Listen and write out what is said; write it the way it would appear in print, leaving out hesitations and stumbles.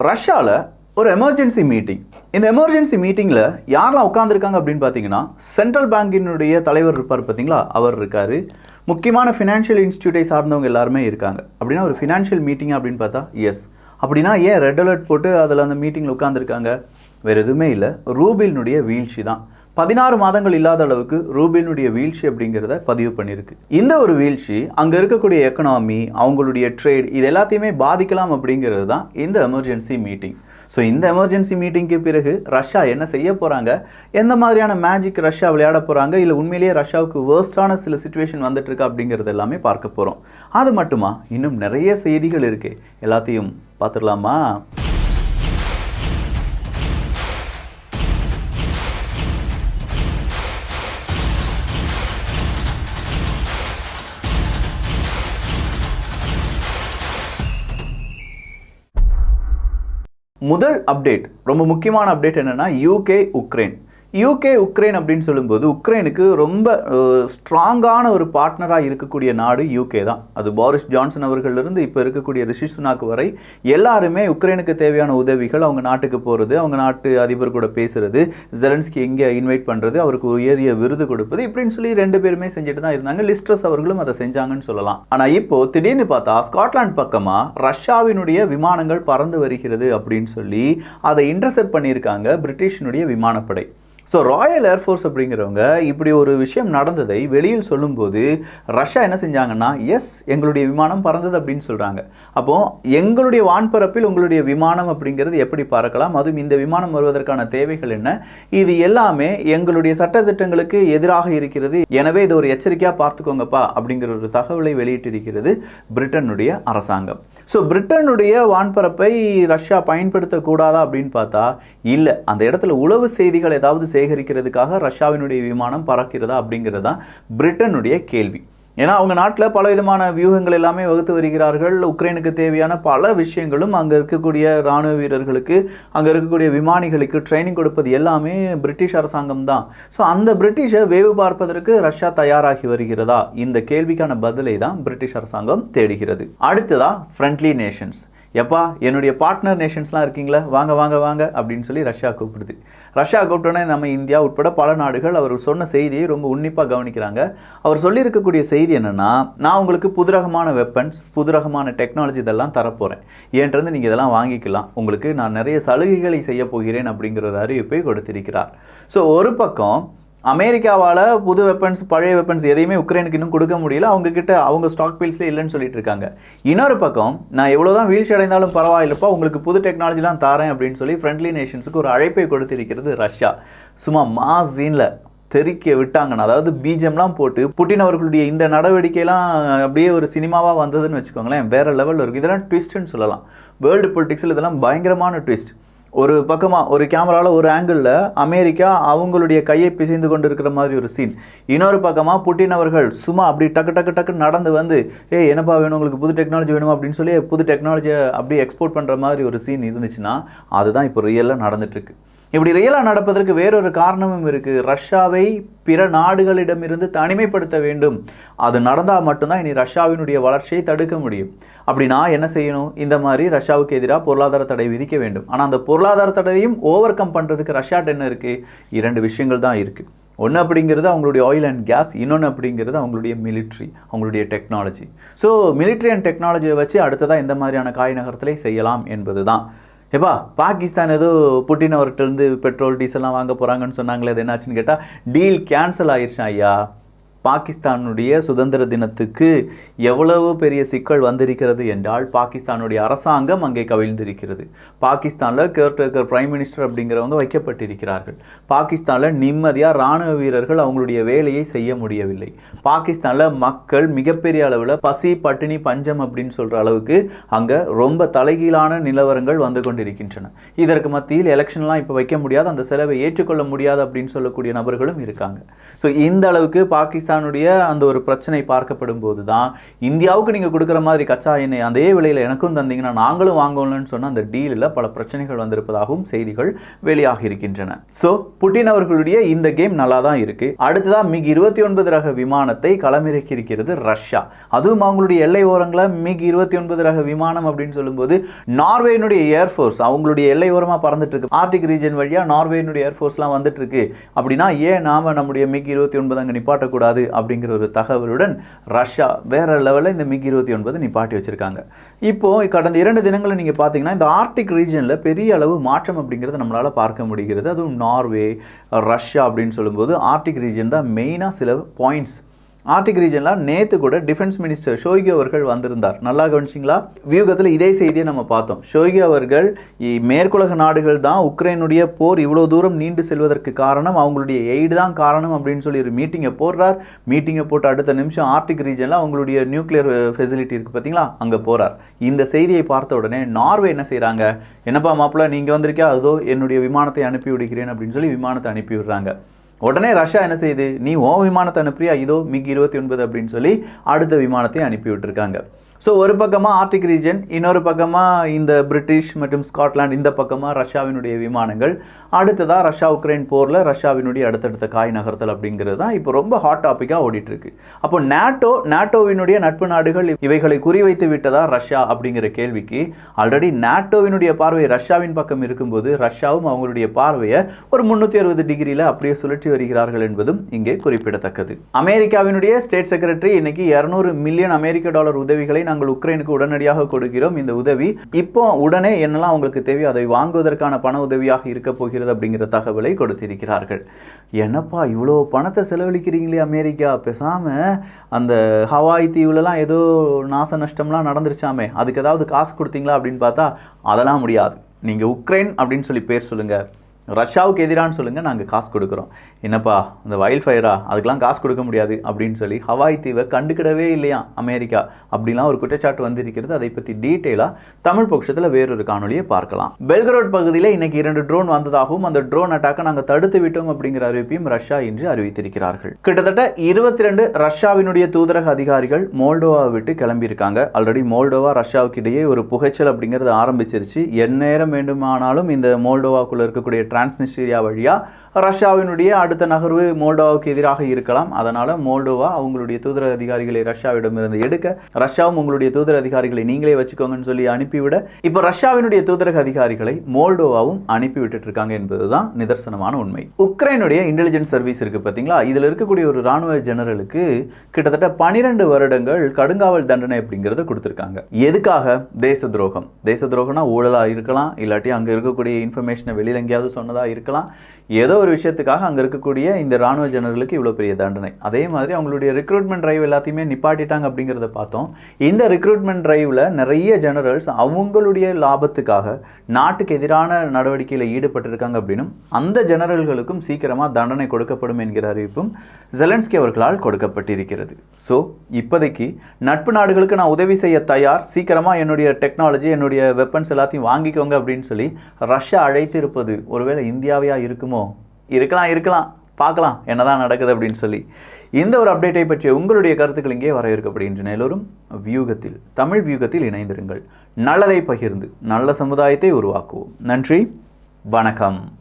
ரஷ்யாவில் ஒரு emergency meeting. இந்த எமர்ஜென்சி மீட்டிங்கில் யாரெல்லாம் உட்காந்துருக்காங்க அப்படின்னு பார்த்தீங்கன்னா, சென்ட்ரல் பேங்கினுடைய தலைவர் இருப்பார் பார்த்தீங்களா, அவர் இருக்கார். முக்கியமான ஃபினான்ஷியல் இன்ஸ்டியூட்டை சார்ந்தவங்க எல்லாருமே இருக்காங்க. அப்படின்னா ஒரு ஃபினான்ஷியல் மீட்டிங் அப்படின்னு பார்த்தா எஸ். அப்படின்னா ஏன் ரெட் அலர்ட் போட்டு அதில் அந்த மீட்டிங்கில் உட்காந்துருக்காங்க? வேறு எதுவுமே இல்லை, ரூபிலினுடைய வீழ்ச்சி தான். 16 மாதங்கள் இல்லாத அளவுக்கு ரூபிலினுடைய வீழ்ச்சி அப்படிங்கிறத பதிவு பண்ணியிருக்கு. இந்த ஒரு வீழ்ச்சி அங்கே இருக்கக்கூடிய எக்கனாமி, அவங்களுடைய ட்ரேட், இது எல்லாத்தையுமே பாதிக்கலாம் அப்படிங்கிறது தான் இந்த எமர்ஜென்சி மீட்டிங். ஸோ இந்த எமர்ஜென்சி மீட்டிங்க்கு பிறகு ரஷ்யா என்ன செய்ய போகிறாங்க, எந்த மாதிரியான மேஜிக் ரஷ்யா விளையாட போகிறாங்க, இல்லை உண்மையிலேயே ரஷ்யாவுக்கு வேர்ஸ்டான சில சுச்சுவேஷன் வந்துட்டுருக்கு அப்படிங்கிறது எல்லாமே பார்க்க போகிறோம். அது மட்டுமா, இன்னும் நிறைய செய்திகள் இருக்கு, எல்லாத்தையும் பார்த்துடலாமா? முதல் அப்டேட், ரொம்ப முக்கியமான அப்டேட் என்னன்னா, யூகே உக்ரைன் அப்படின்னு சொல்லும்போது உக்ரைனுக்கு ரொம்ப ஸ்ட்ராங்கான ஒரு பார்ட்னராக இருக்கக்கூடிய நாடு யூகே தான். அது போரிஸ் ஜான்சன் அவர்களிலிருந்து இப்போ இருக்கக்கூடிய ரிஷி சுனாக் வரை எல்லாருமே உக்ரைனுக்கு தேவையான உதவிகள், அவங்க நாட்டுக்கு போகிறது, அவங்க நாட்டு அதிபர் கூட பேசுறது, ஜெலன்ஸ்கி எங்கே இன்வைட் பண்ணுறது, அவருக்கு உயரிய விருது கொடுப்பது, இப்படின்னு சொல்லி ரெண்டு பேருமே செஞ்சுட்டு தான் இருந்தாங்க. லிஸ்ட்ரஸ் அவர்களும் அதை செஞ்சாங்கன்னு சொல்லலாம். ஆனால் இப்போ திடீர்னு பார்த்தா ஸ்காட்லாந்து பக்கமாக ரஷ்யாவினுடைய விமானங்கள் பறந்து வருகிறது அப்படின்னு சொல்லி அதை இன்டர்செப்ட் பண்ணியிருக்காங்க பிரிட்டிஷினுடைய விமானப்படை. ஸோ ராயல் ஏர்ஃபோர்ஸ் அப்படிங்கிறவங்க இப்படி ஒரு விஷயம் நடந்ததை வெளியில் சொல்லும்போது ரஷ்யா என்ன செஞ்சாங்கன்னா, எஸ் எங்களுடைய விமானம் பறந்தது அப்படின்னு சொல்கிறாங்க. அப்போது எங்களுடைய வான்பரப்பில் உங்களுடைய விமானம் அப்படிங்கிறது எப்படி பறக்கலாம், அதுவும் இந்த விமானம் வருவதற்கான தேவைகள் என்ன, இது எல்லாமே எங்களுடைய சட்டத்திட்டங்களுக்கு எதிராக இருக்கிறது, எனவே இது ஒரு எச்சரிக்கையாக பார்த்துக்கோங்கப்பா அப்படிங்கிற ஒரு தகவலை வெளியிட்டிருக்கிறது பிரிட்டனுடைய அரசாங்கம். ஸோ பிரிட்டனுடைய வான்பரப்பை ரஷ்யா பயன்படுத்தக்கூடாதா அப்படின்னு பார்த்தா இல்லை, அந்த இடத்துல உளவு செய்திகள் ஏதாவது சேகரிக்கிறதுக்காக ரஷ்யாவினுடைய விமானம் பறக்கிறதா அப்படிங்கிறது தான் பிரிட்டனுடைய கேள்வி. ஏன்னா அவங்க நாட்டில் பல விதமான வியூகங்கள் எல்லாமே வகுத்து வருகிறார்கள். உக்ரைனுக்கு தேவையான பல விஷயங்களும் அங்கே இருக்கக்கூடிய இராணுவ வீரர்களுக்கு, அங்கே இருக்கக்கூடிய விமானிகளுக்கு ட்ரைனிங் கொடுப்பது எல்லாமே பிரிட்டிஷ் அரசாங்கம் தான். ஸோ அந்த பிரிட்டிஷை வேவு பார்ப்பதற்கு ரஷ்யா தயாராகி வருகிறதா, இந்த கேள்விக்கான பதிலை தான் பிரிட்டிஷ் அரசாங்கம் தேடுகிறது. அடுத்ததா ஃப்ரெண்ட்லி நேஷன்ஸ். எப்பா என்னுடைய பார்ட்னர் நேஷன்ஸ்லாம் இருக்கீங்களா, வாங்க வாங்க வாங்க அப்படின்னு சொல்லி ரஷ்யா கூப்பிடுது. ரஷ்யா கூப்பிட்டோன்னே நம்ம இந்தியா உட்பட பல நாடுகள் அவர் சொன்ன செய்தியை ரொம்ப உன்னிப்பாக கவனிக்கிறாங்க. அவர் சொல்லியிருக்கக்கூடிய செய்தி என்னென்னா, நான் உங்களுக்கு புதுரகமான வெப்பன்ஸ், புதுரகமான டெக்னாலஜி இதெல்லாம் தரப்போகிறேன், ஏன்றது நீங்கள் இதெல்லாம் வாங்கிக்கலாம், உங்களுக்கு நான் நிறைய சலுகைகளை செய்ய போகிறேன் அப்படிங்கிற ஒரு அறிவிப்பை கொடுத்திருக்கிறார். ஸோ ஒரு பக்கம் அமெரிக்காவால் புது வெப்பன்ஸ், பழைய வெப்பன்ஸ் எதையுமே உக்ரைனுக்கு இன்னும் கொடுக்க முடியல, அவங்கக்கிட்ட அவங்க ஸ்டாக் பீல்ஸில் இல்லைன்னு சொல்லிட்டு இருக்காங்க. இன்னொரு பக்கம் நான் எவ்வளோதான் வீழ்ச்சி அடைந்தாலும் பரவாயில்லப்பா, உங்களுக்கு புது டெக்னாலஜிலாம் தாரேன் அப்படின்னு சொல்லி ஃப்ரெண்ட்லி நேஷன்ஸுக்கு ஒரு அழைப்பை கொடுத்திருக்கிறது ரஷ்யா. சும்மா மாசீனில் தெறிக்க விட்டாங்கன்னு, அதாவது பீஜம்லாம் போட்டு புட்டின் அவர்களுடைய இந்த நடவடிக்கையெல்லாம் அப்படியே ஒரு சினிமாவாக வந்ததுன்னு வச்சுக்கோங்களேன், வேறு லெவலில் இருக்குது. இதெல்லாம் ட்விஸ்ட்டுன்னு சொல்லலாம். வேர்ல்டு பொலிட்டிக்ஸில் இதெல்லாம் பயங்கரமான ட்விஸ்ட். ஒரு பக்கமாக ஒரு கேமராவில் ஒரு ஆங்கிளில் அமெரிக்கா அவங்களுடைய கையை பிசைந்து கொண்டு இருக்கிற மாதிரி ஒரு சீன், இன்னொரு பக்கமாக புட்டின் அவர்கள் சும்மா அப்படி டக்கு டக்கு டக்குன்னு நடந்து வந்து, என்னப்பா வேணும் உங்களுக்கு, புது டெக்னாலஜி வேணுமா அப்படின்னு சொல்லி புது டெக்னாலஜியை அப்படியே எக்ஸ்போர்ட் பண்ணுற மாதிரி ஒரு சீன் இருந்துச்சுன்னா, அதுதான் இப்போ ரியலாக நடந்துட்டுருக்கு. இப்படி ரியலாக நடப்பதற்கு வேறொரு காரணமும் இருக்குது. ரஷ்யாவை பிற நாடுகளிடமிருந்து தனிமைப்படுத்த வேண்டும். அது நடந்தால் மட்டும்தான் இனி ரஷ்யாவினுடைய வளர்ச்சியை தடுக்க முடியும். அப்படின்னா என்ன செய்யணும், இந்த மாதிரி ரஷ்யாவுக்கு எதிராக பொருளாதார தடை விதிக்க வேண்டும். ஆனால் அந்த பொருளாதார தடையையும் ஓவர் கம் பண்ணுறதுக்கு ரஷ்யாட்ட என்ன இருக்குது, 2 விஷயங்கள் தான் இருக்குது. ஒன்று அப்படிங்கிறது அவங்களுடைய ஆயில் அண்ட் கேஸ், இன்னொன்று அப்படிங்கிறது அவங்களுடைய மிலிட்ரி, அவங்களுடைய டெக்னாலஜி. ஸோ மிலிட்ரி அண்ட் டெக்னாலஜியை வச்சு அடுத்ததாக எந்த மாதிரியான காய் நகரத்திலே செய்யலாம் என்பது தான். எப்பா பாகிஸ்தான் ஏதோ புட்டின் அவர்கிட்டருந்து பெட்ரோல் டீசல்லாம் வாங்க போகிறாங்கன்னு சொன்னாங்களே, அது என்னாச்சுன்னு கேட்டால் டீல் கேன்சல் ஆயிடுச்சான் ஐயா. பாகிஸ்தானுடைய சுதந்திர தினத்துக்கு எவ்வளவு பெரிய சிக்கல் வந்திருக்கிறது என்றால், பாகிஸ்தானுடைய அரசாங்கம் அங்கே கவிழ்ந்திருக்கிறது. பாகிஸ்தானில் கேர்டேக்கர் பிரைம் மினிஸ்டர் அப்படிங்கிறவங்க வைக்கப்பட்டிருக்கிறார்கள். பாகிஸ்தானில் நிம்மதியாக இராணுவ வீரர்கள் அவங்களுடைய வேலையை செய்ய முடியவில்லை. பாகிஸ்தானில் மக்கள் மிகப்பெரிய அளவில் பசி, பட்டினி, பஞ்சம் அப்படின்னு சொல்கிற அளவுக்கு அங்கே ரொம்ப தலைகீழான நிலவரங்கள் வந்து கொண்டிருக்கின்றன. இதற்கு மத்தியில் எலெக்ஷன்லாம் இப்போ வைக்க முடியாது, அந்த செலவை ஏற்றுக்கொள்ள முடியாது அப்படின்னு சொல்லக்கூடிய நபர்களும் இருக்காங்க. ஸோ இந்த அளவுக்கு பாகிஸ்தான் ஈரானுடைய அந்த ஒரு பிரச்சனை பார்க்கப்படும் போது தான் இந்தியாவுக்கு நீங்கள் கொடுக்குற மாதிரி கச்சா எண்ணெய் அதே விலையில் எனக்கும் தந்தீங்கன்னா நாங்களும் வாங்கணும்னு சொன்ன அந்த டீலில் பல பிரச்சனைகள் வந்திருப்பதாகவும் செய்திகள் வெளியாகி இருக்கின்றன. ஸோ புட்டின் அவர்களுடைய இந்த கேம் நல்லா தான் இருக்கு. அடுத்ததான் மிக் 29 ரக விமானத்தை களமிறக்கி இருக்கிறது ரஷ்யா. அதுவும் அவங்களுடைய எல்லை ஓரங்களில் மிக் 29 ரக விமானம் அப்படின்னு சொல்லும்போது நார்வேயினுடைய ஏர்ஃபோர்ஸ் அவங்களுடைய எல்லை ஓரமாக பறந்துட்டு இருக்கு. ஆர்டிக் ரீஜன் வழியா நார்வேயினுடைய ஏர்ஃபோர்ஸ்லாம் வந்துட்டு இருக்கு. அப்படின்னா ஏன் நாம நம்முடைய மிக் 29 அங்கே நிப்பாட்டக்கூடாது அப்படிங்கிற ஒரு தகவலுடன் ரஷ்யா வேற லெவலில் இந்த மிக் 29 நிப்பாட்டி வச்சிருக்காங்க. இப்போ கடந்த 2 தினங்களில் நீங்க பார்த்தீங்கன்னா இந்த ஆர்டிக் ரீஜன்ல பெரிய அளவு மாற்றம் அப்படிங்கிறத நம்மளால பார்க்க முடிகிறது. அதுவும் நார்வே, ரஷ்யா அப்படின்னு சொல்லும்போது ஆர்டிக் ரீஜன் தான் மெயினாக சில பாயிண்ட்ஸ். ஆர்டிக் ரீஜனில் நேற்று கூட டிஃபென்ஸ் மினிஸ்டர் ஷோய்கு அவர்கள் வந்திருந்தார். நல்லா கவனிச்சிங்களா? வியூகத்தில் இதே செய்தியை நம்ம பார்த்தோம். ஷோய்கு அவர்கள் மேற்குலக நாடுகள் தான் உக்ரைனுடைய போர் இவ்வளோ தூரம் நீண்டு செல்வதற்கு காரணம், அவங்களுடைய எய்டு தான் காரணம் அப்படின்னு சொல்லி ஒரு மீட்டிங்கை போடுறார். மீட்டிங்கை போட்டு அடுத்த நிமிஷம் ஆர்டிக் ரீஜனில் அவங்களுடைய நியூக்ளியர் ஃபெசிலிட்டி இருக்குது பார்த்தீங்களா, அங்கே போகிறார். இந்த செய்தியை பார்த்த உடனே நார்வே என்ன செய்கிறாங்க, என்னப்பா மாப்பிள்ள நீங்கள் வந்திருக்கா, அதோ என்னுடைய விமானத்தை அனுப்பி விடுகிறேன் அப்படின்னு சொல்லி விமானத்தை அனுப்பி விடுறாங்க. உடனே ரஷ்யா என்ன செய்யுது, நீ ஓ விமானத்தை அனுப்புறியா, இதோ மிக் 29 அப்படின்னு சொல்லி அடுத்த விமானத்தை அனுப்பி விட்டுருக்காங்க. ஸோ ஒரு பக்கமாக ஆர்டிக் ரீஜன், இன்னொரு பக்கமாக இந்த பிரிட்டிஷ் மற்றும் ஸ்காட்லாந்து, இந்த பக்கமாக ரஷ்யாவினுடைய விமானங்கள். அடுத்ததாக ரஷ்யா உக்ரைன் போரில் ரஷ்யாவினுடைய அடுத்தடுத்த காய் நகர்த்தல் அப்படிங்கிறது தான் இப்போ ரொம்ப ஹாட் டாப்பிக்காக ஓடிட்டுருக்கு. அப்போ நாட்டோவினுடைய நட்பு நாடுகள் இவைகளை குறிவைத்து விட்டதா ரஷ்யா அப்படிங்கிற கேள்விக்கு ஆல்ரெடி நாட்டோவினுடைய பார்வை ரஷ்யாவின் பக்கம் இருக்கும்போது ரஷ்யாவும் அவங்களுடைய பார்வையை ஒரு 360 டிகிரியில் அப்படியே சுழற்றி வருகிறார்கள் என்பதும் இங்கே குறிப்பிடத்தக்கது. அமெரிக்காவினுடைய ஸ்டேட் செக்ரட்டரி இன்னைக்கு $200 மில்லியன் உதவிகளை நாங்கள் உக்ரைனுக்கு உடனடியாக கொடுக்கிறோம். இந்த உதவி இப்போ உடனே என்னெல்லாம் உங்களுக்கு தேவையோ அதை வாங்குவதற்கான பண உதவியாக இருக்க போகிறது அப்படிங்கிற தகவலை கொடுத்திருக்கிறார்கள். என்னப்பா இவ்வளோ பணத்தை செலவழிக்கிறீங்களே அமெரிக்கா, பேசாமல் அந்த ஹவாய் தீவுலலாம் ஏதோ நாச நஷ்டம்லாம் நடந்துருச்சாமே, அதுக்கு ஏதாவது காசு கொடுத்தீங்களா அப்படின்னு பார்த்தா அதெல்லாம் முடியாது. நீங்கள் உக்ரைன் அப்படின்னு சொல்லி பேர் சொல்லுங்கள், ரஷ்யாவுக்கு எதிரான்னு சொல்லுங்கள், நாங்கள் காசு கொடுக்குறோம். என்னப்பா இந்த வைல்ட் ஃபயரா, அதுக்கெலாம் காசு கொடுக்க முடியாது அப்படின்னு சொல்லி ஹவாய் தீவை கண்டுக்கிடவே இல்லையா அமெரிக்கா, அப்படிலாம் ஒரு குற்றச்சாட்டு வந்திருக்கிறது. அதை பற்றி டீட்டெயிலாக தமிழ் பட்சத்தில் வேறொரு காணொலியை பார்க்கலாம். பெல்கரோட் பகுதியில் இன்னைக்கு 2 ட்ரோன் வந்ததாகவும் அந்த ட்ரோன் அட்டாக்கை நாங்கள் தடுத்து விட்டோம் அப்படிங்கிற அறிவிப்பையும் ரஷ்யா இன்று அறிவித்திருக்கிறார்கள். கிட்டத்தட்ட 22 ரஷ்யாவினுடைய தூதரக அதிகாரிகள் மோல்டோவாவை விட்டு கிளம்பியிருக்காங்க. ஆல்ரெடி மோல்டோவா ரஷ்யாவுக்கு இடையே ஒரு புகைச்சல் அப்படிங்கிறது ஆரம்பிச்சிருச்சு. எந்நேரம் வேண்டுமானாலும் இந்த மோல்டோவாக்குள்ள இருக்கக்கூடிய டிரான்ஸ்னிஸ்ட்ரியா வழியா ரஷ்யாவினுடைய அடுத்த நகர்வு மோல்டோவாவுக்கு எதிராக இருக்கலாம். அதனால மோல்டோவா அவங்களுடைய தூதரக அதிகாரிகளை ரஷ்யாவிடமிருந்து எடுக்க, ரஷ்யாவும் உங்களுடைய தூதரக அதிகாரிகளை நீங்களே வச்சுக்கோங்கன்னு சொல்லி அனுப்பிவிட, இப்போ ரஷ்யாவினுடைய தூதரக அதிகாரிகளை மோல்டோவாவும் அனுப்பி விட்டுட்டு இருக்காங்க என்பதுதான் நிதர்சனமான உண்மை. உக்ரைனுடைய இன்டெலிஜென்ஸ் சர்வீஸ் இருக்கு பார்த்தீங்களா, இதில் இருக்கக்கூடிய ஒரு ராணுவ ஜெனரலுக்கு கிட்டத்தட்ட 12 வருடங்கள் கடுங்காவல் தண்டனை அப்படிங்கிறத கொடுத்துருக்காங்க. எதுக்காக? தேச துரோகம். தேச துரோகம்னா ஊழலாக இருக்கலாம், இல்லாட்டி அங்கே இருக்கக்கூடிய இன்ஃபர்மேஷனை வெளியில் எங்கேயாவது சொன்னதாக இருக்கலாம். ஏதோ ஒரு விஷயத்துக்காக அங்கே இருக்கக்கூடிய இந்த ராணுவ ஜெனரலுக்கு இவ்வளோ பெரிய தண்டனை. அதே மாதிரி அவங்களுடைய ரெக்ரூட்மெண்ட் டிரைவ் எல்லாத்தையுமே நிப்பாட்டிட்டாங்க அப்படிங்கிறத பார்த்தோம். இந்த ரெக்ரூட்மெண்ட் டிரைவில் நிறைய ஜெனரல்ஸ் அவங்களுடைய லாபத்துக்காக நாட்டுக்கு எதிரான நடவடிக்கையில் ஈடுபட்டிருக்காங்க அப்படின்னும் அந்த ஜெனரல்களுக்கும் சீக்கிரமாக தண்டனை கொடுக்கப்படும் என்கிற அறிவிப்பும் ஜெலன்ஸ்கி அவர்களால் கொடுக்கப்பட்டிருக்கிறது. ஸோ இப்போதைக்கு நட்பு நாடுகளுக்கு நான் உதவி செய்ய தயார், சீக்கிரமாக என்னுடைய டெக்னாலஜி, என்னுடைய வெப்பன்ஸ் எல்லாத்தையும் வாங்கிக்கோங்க அப்படின்னு சொல்லி ரஷ்யா அழைத்து இருப்பது ஒருவேளை இந்தியாவையாக இருக்குமோ? இருக்கலாம், பார்க்கலாம் என்னதான் நடக்குது அப்படின்னு சொல்லி. இந்த ஒரு அப்டேட்டை பற்றிய உங்களுடைய கருத்துக்கள் இங்கே வரவேற்கப்படுகின்றன. எல்லோரும் வியூகத்தில், தமிழ் வியூகத்தில் இணைந்திருங்கள். நல்லதை பகிர்ந்து நல்ல சமுதாயத்தை உருவாக்குவோம். நன்றி, வணக்கம்.